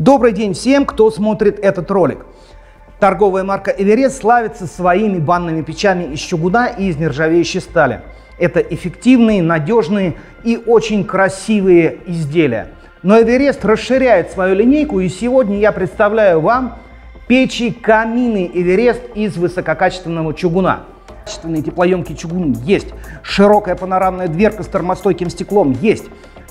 Добрый день всем, кто смотрит этот ролик. Торговая марка Эверест славится своими банными печами из чугуна и из нержавеющей стали. Это эффективные, надежные и очень красивые изделия. Но Эверест расширяет свою линейку, и сегодня я представляю вам печи-камины Эверест из высококачественного чугуна. Качественный теплоемкий чугун есть, широкая панорамная дверка с термостойким стеклом есть,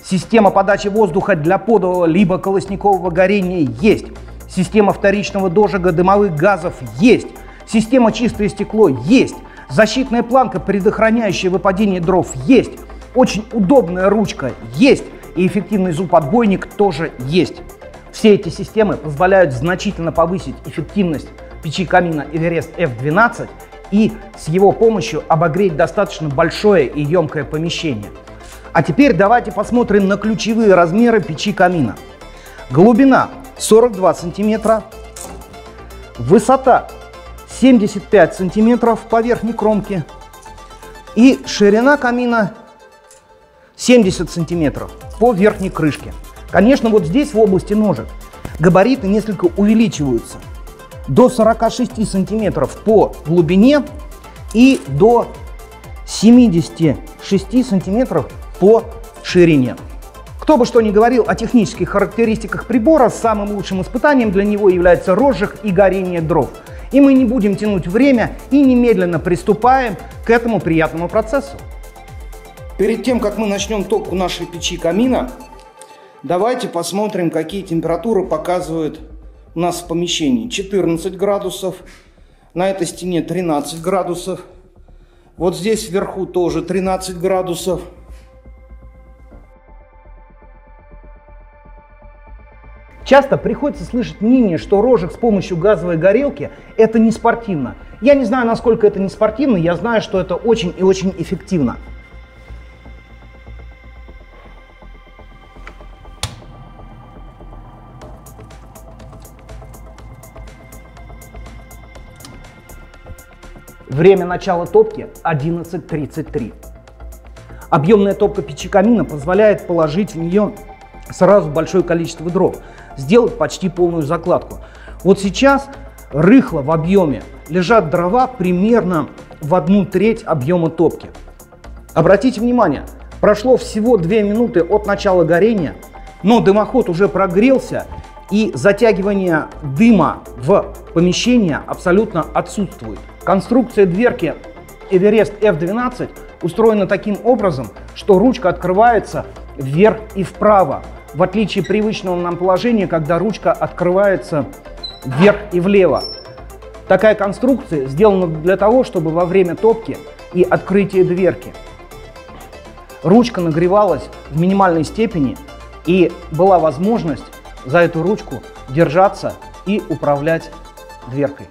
система подачи воздуха для подового либо колосникового горения есть, система вторичного дожига дымовых газов есть, система чистое стекло есть, защитная планка, предохраняющая выпадение дров есть, очень удобная ручка есть и эффективный зуб-отбойник тоже есть. Все эти системы позволяют значительно повысить эффективность печи-камина Эверест F12 и с его помощью обогреть достаточно большое и емкое помещение. А теперь давайте посмотрим на ключевые размеры печи-камина. Глубина 42 сантиметра, высота 75 сантиметров по верхней кромке и ширина камина 70 сантиметров по верхней крышке. Конечно, вот здесь в области ножек габариты несколько увеличиваются до 46 сантиметров по глубине и до 76 сантиметров по ширине. Кто бы что ни говорил о технических характеристиках прибора, самым лучшим испытанием для него является розжиг и горение дров. И мы не будем тянуть время и немедленно приступаем к этому приятному процессу. Перед тем, как мы начнем топку нашей печи камина, давайте посмотрим, какие температуры показывают у нас в помещении. 14 градусов, на этой стене 13 градусов, вот здесь вверху тоже 13 градусов. Часто приходится слышать мнение, что розжиг с помощью газовой горелки – это не спортивно. Я не знаю, насколько это не спортивно, я знаю, что это очень и очень эффективно. Время начала топки 11:33. Объемная топка печи камина позволяет положить в нее сразу большое количество дров, сделать почти полную закладку. Вот сейчас рыхло в объеме лежат дрова примерно в 1/3 объема топки. Обратите внимание, прошло всего 2 минуты от начала горения, но дымоход уже прогрелся и затягивание дыма в помещение абсолютно отсутствует. Конструкция дверки Эверест F12 устроена таким образом, что ручка открывается вверх и вправо, в отличие от привычного нам положения, когда ручка открывается вверх и влево. Такая конструкция сделана для того, чтобы во время топки и открытия дверки ручка нагревалась в минимальной степени и была возможность за эту ручку держаться и управлять дверкой.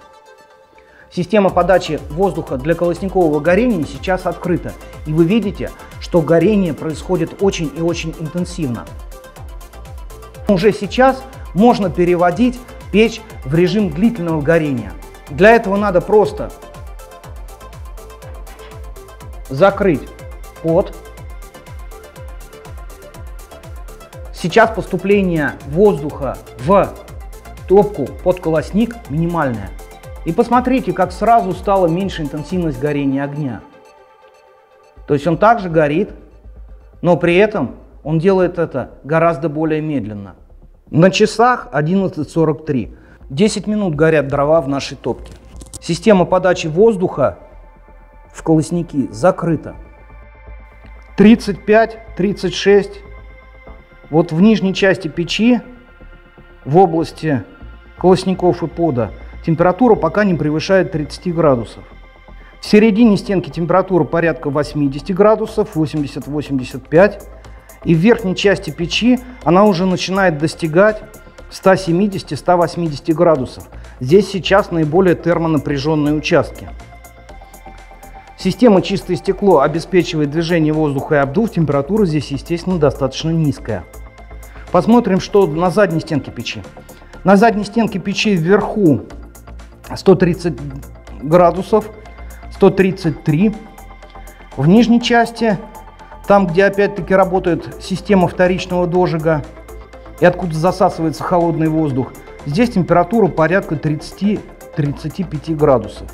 Система подачи воздуха для колосникового горения сейчас открыта, и вы видите, что горение происходит очень и очень интенсивно. Уже сейчас можно переводить печь в режим длительного горения. Для этого надо просто закрыть под. Сейчас поступление воздуха в топку под колосник минимальное. И посмотрите, как сразу стала меньше интенсивность горения огня. То есть он также горит, но при этом он делает это гораздо более медленно. На часах 11:43. 10 минут горят дрова в нашей топке. Система подачи воздуха в колосники закрыта. 35-36. Вот в нижней части печи, в области колосников и пода, температура пока не превышает 30 градусов. В середине стенки температура порядка 80 градусов, 80-85. И в верхней части печи она уже начинает достигать 170-180 градусов. Здесь сейчас наиболее термонапряженные участки. Система чистое стекло обеспечивает движение воздуха и обдув. Температура здесь, естественно, достаточно низкая. Посмотрим, что на задней стенке печи. На задней стенке печи вверху 130 градусов, 133. В нижней части, там, где опять-таки работает система вторичного дожига, и откуда засасывается холодный воздух, здесь температура порядка 30-35 градусов.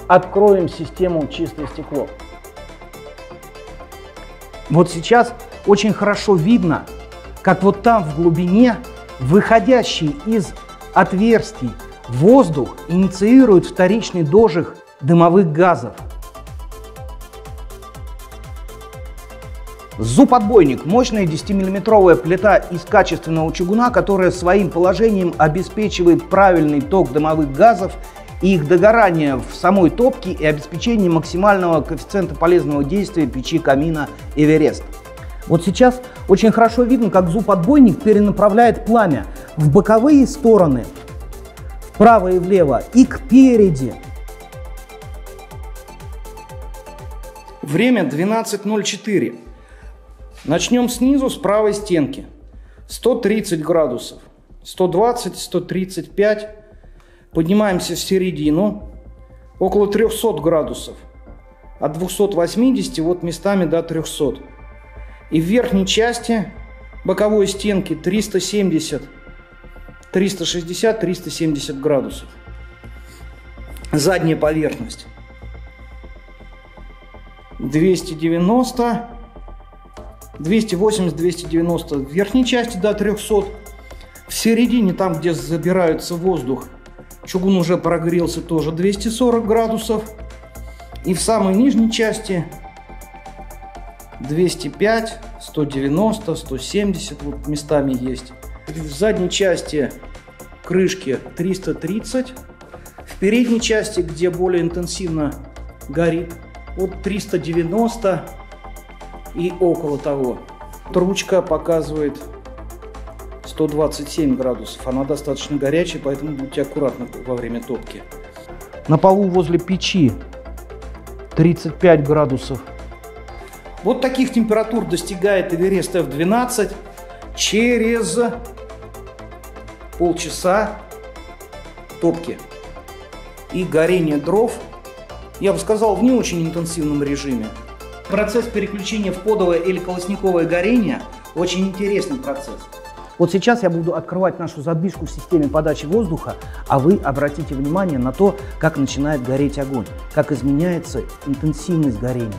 Откроем систему «Чистое стекло». Вот сейчас очень хорошо видно, как вот там в глубине выходящий из отверстий воздух инициирует вторичный дожиг дымовых газов. Зуб-отбойник – мощная 10-миллиметровая плита из качественного чугуна, которая своим положением обеспечивает правильный ток дымовых газов и их догорание в самой топке и обеспечение максимального коэффициента полезного действия печи камина «Эверест». Вот сейчас очень хорошо видно, как зуб-отбойник перенаправляет пламя в боковые стороны, вправо и влево, и кпереди. Время 12:04. Начнем снизу, с правой стенки. 130 градусов, 120, 135. Поднимаемся в середину, около 300 градусов. От 280 вот местами до 300. И в верхней части боковой стенки 370, 360, 370 градусов. Задняя поверхность 290, 280, 290 в верхней части до 300. В середине, там где забирается воздух, чугун уже прогрелся, тоже 240 градусов. И в самой нижней части 205, 190, 170 вот местами есть. В задней части крышки 330. В передней части, где более интенсивно горит, вот 390 и около того. Ручка показывает 127 градусов. Она достаточно горячая, поэтому будьте аккуратны во время топки. На полу возле печи 35 градусов. Вот таких температур достигает Эверест F12 через полчаса топки и горения дров, я бы сказал, в не очень интенсивном режиме. Процесс переключения в подовое или колосниковое горение очень интересный процесс. Вот сейчас я буду открывать нашу задвижку в системе подачи воздуха, а вы обратите внимание на то, как начинает гореть огонь, как изменяется интенсивность горения.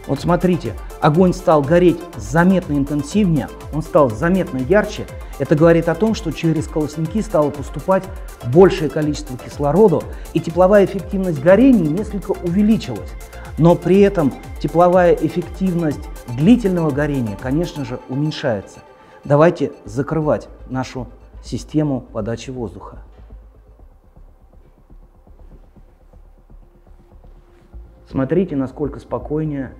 Вот смотрите, огонь стал гореть заметно интенсивнее, он стал заметно ярче. Это говорит о том, что через колосники стало поступать большее количество кислорода, и тепловая эффективность горения несколько увеличилась. Но при этом тепловая эффективность длительного горения, конечно же, уменьшается. Давайте закрывать нашу систему подачи воздуха. Смотрите, насколько спокойнее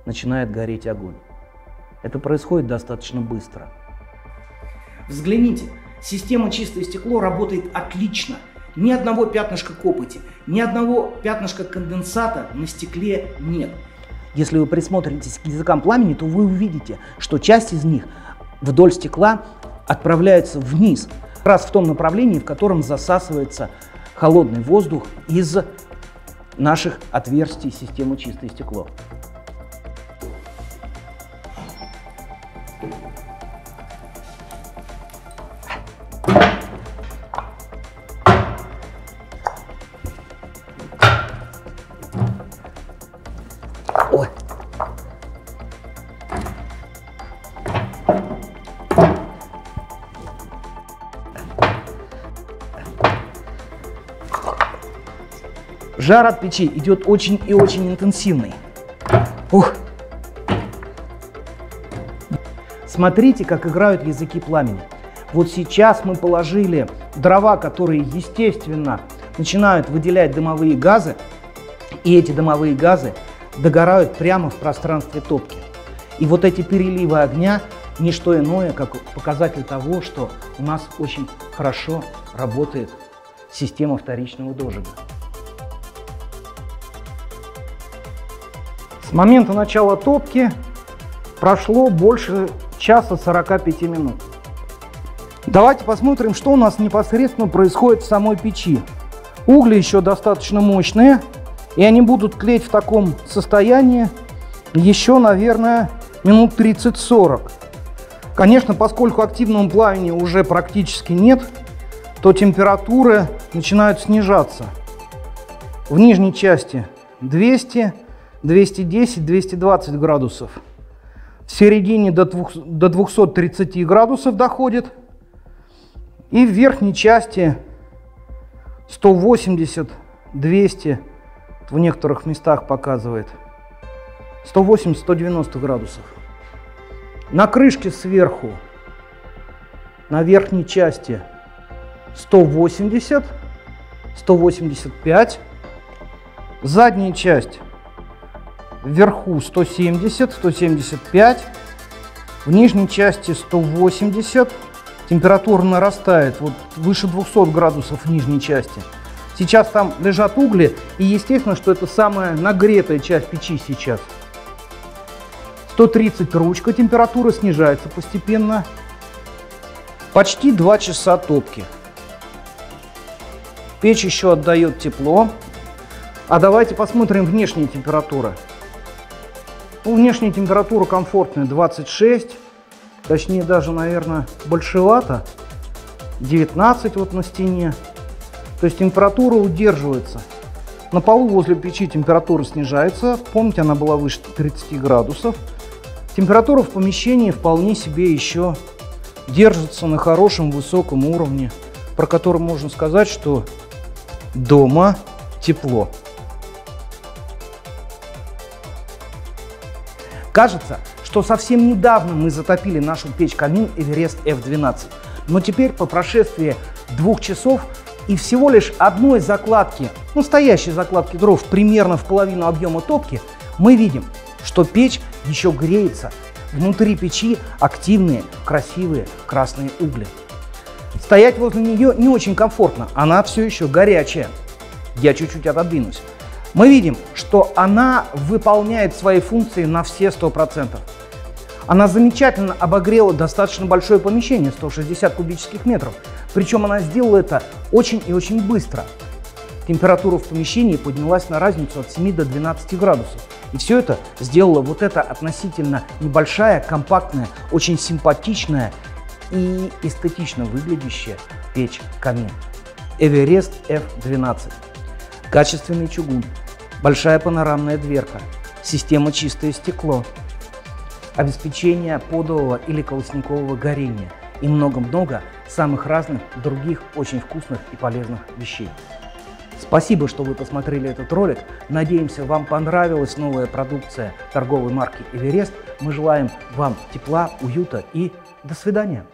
начинает гореть огонь. Это происходит достаточно быстро. Взгляните, система «Чистое стекло» работает отлично. Ни одного пятнышка копоти, ни одного пятнышка конденсата на стекле нет. Если вы присмотритесь к языкам пламени, то вы увидите, что часть из них вдоль стекла отправляется вниз, как раз в том направлении, в котором засасывается холодный воздух из наших отверстий системы «Чистое стекло». Ой. Жар от печи идет очень и очень интенсивный. Ух. Смотрите, как играют языки пламени. Вот сейчас мы положили дрова, которые, естественно, начинают выделять дымовые газы, и эти дымовые газы догорают прямо в пространстве топки. И вот эти переливы огня – не что иное, как показатель того, что у нас очень хорошо работает система вторичного дожига. С момента начала топки прошло больше часа 45 минут. Давайте посмотрим, что у нас непосредственно происходит в самой печи. Угли еще достаточно мощные, и они будут тлеть в таком состоянии еще, наверное, минут 30-40. Конечно, поскольку активного пламени уже практически нет, то температуры начинают снижаться. В нижней части 200, 210, 220 градусов. В середине до 230 градусов доходит. И в верхней части 180, 200, в некоторых местах показывает 180-190 градусов. На крышке сверху, на верхней части 180, 185. Задняя часть вверху 170, 175. В нижней части 180. Температура нарастает вот выше 200 градусов в нижней части. Сейчас там лежат угли, и естественно, что это самая нагретая часть печи сейчас. 130 ручка, температура снижается постепенно. Почти 2 часа топки. Печь еще отдает тепло. А давайте посмотрим внешнюю температуру. Внешняя температура комфортная 26. Точнее, даже, наверное, большевато. 19 вот на стене. То есть температура удерживается. На полу возле печи температура снижается. Помните, она была выше 30 градусов. Температура в помещении вполне себе еще держится на хорошем высоком уровне, про который можно сказать, что дома тепло. Кажется, что совсем недавно мы затопили нашу печь-камин Эверест F12. Но теперь, по прошествии 2 часов и всего лишь одной закладки, настоящей закладки дров примерно в половину объема топки, мы видим, что печь еще греется. Внутри печи активные, красивые красные угли. Стоять возле нее не очень комфортно, она все еще горячая. Я чуть-чуть отодвинусь. Мы видим, что она выполняет свои функции на все 100%. Она замечательно обогрела достаточно большое помещение, 160 кубических метров. Причем она сделала это очень и очень быстро. Температура в помещении поднялась на разницу от 7 до 12 градусов. И все это сделала вот эта относительно небольшая, компактная, очень симпатичная и эстетично выглядящая печь-камин. Эверест F12. Качественный чугун, большая панорамная дверка, система чистое стекло, обеспечение подового или колосникового горения и много-много самых разных других очень вкусных и полезных вещей. Спасибо, что вы посмотрели этот ролик. Надеемся, вам понравилась новая продукция торговой марки Эверест. Мы желаем вам тепла, уюта и до свидания.